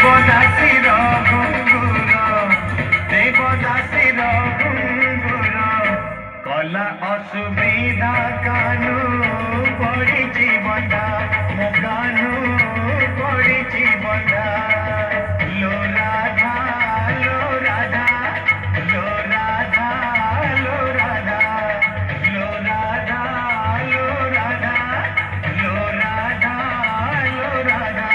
দেবদাসীর ঘুঙ্গুর দেবদাসীর ঘুঙ্গুর কলা অসুবিধা কানু পড়িছি বন্ধা মো কানু পড়িছি বন্ধা লো রাধা লো রাধা লো রাধা লো রাধা লো রাধা লো রাধা লো রাধা লো রাধা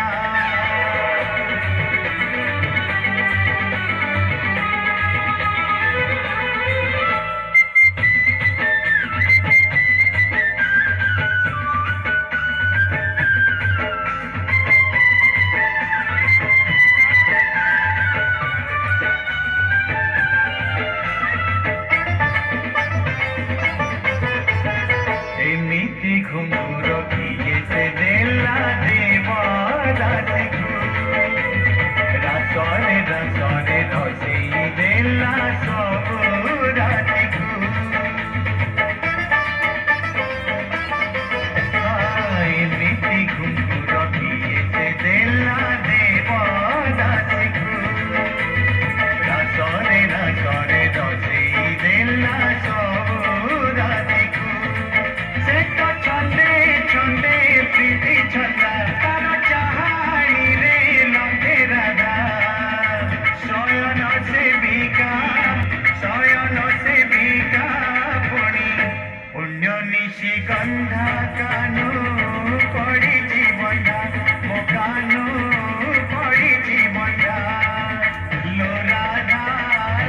एमिति घुंघरू किए से देला देवदासी रसरे रसरे रसेई देला सब राति एमिति घुंघरू किए से देला देवदासी रसरे रसरे रसेई देला सब राति से तो छंदे छंदे प्रीति छंदा तार चाहाई रे लंबे राधा शयन सेविका पुणी पुण्य निशि गंधा कानू पड़ी बंधा मो कानू पड़ी बंधा लो राधा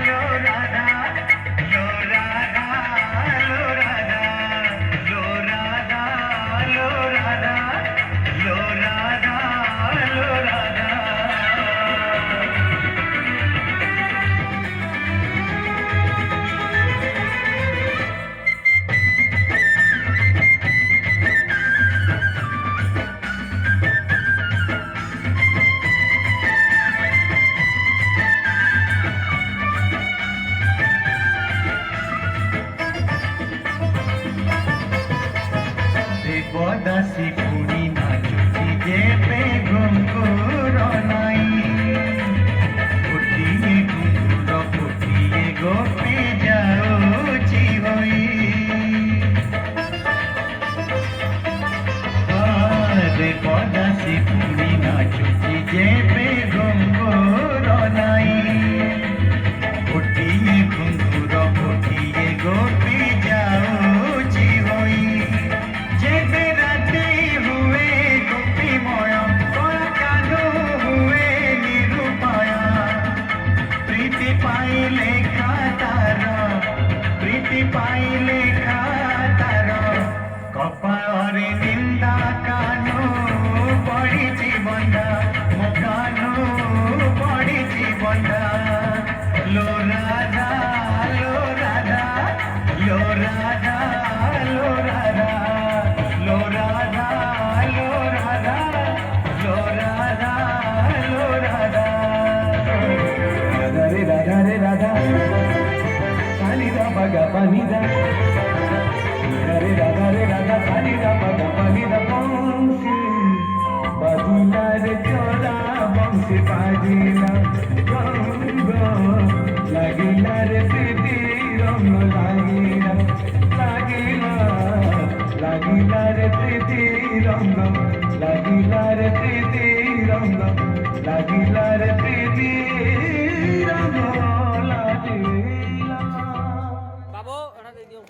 लो राधा लो राधा लो राधा लो राधा लो राधा लो राधा लो राधा देवदासी पूरी नाचुची जेबे घुंघुर नाई फुटिए घुंघुर फुटिए गोपी जाऊची होई देवदासी पूरी नाचुची जेबे घुंघुर नाई फुटिए घुंघुर फुटिए गोपी जाऊची होई जेबे राती हुए गोपीमय तोरा कानू हुए निरूपय प्रीति पाइले खातार प्रीति पाइले खातार कपाଳରେ निंदा कानू पड़ी बंधा मो कानू पड़ी बंधा लो राधा लो राधा लो राधा लो राधा लो राधा लो राधा लो राधा लो राधा राधा रे राधा सानी दा बगा पानी दा रे राधा सानी दा बगा पानी दा बंसी बाजिला रे चोरा बंसी बाजिला रंग लागिला रे प्रीति रंग लागिला लागिला लागिला रे प्रीति रंग लागिला रे प्रीति रंग लागिला रे प्रीति रंग लागिला পাবো এটা দিয়ে দিও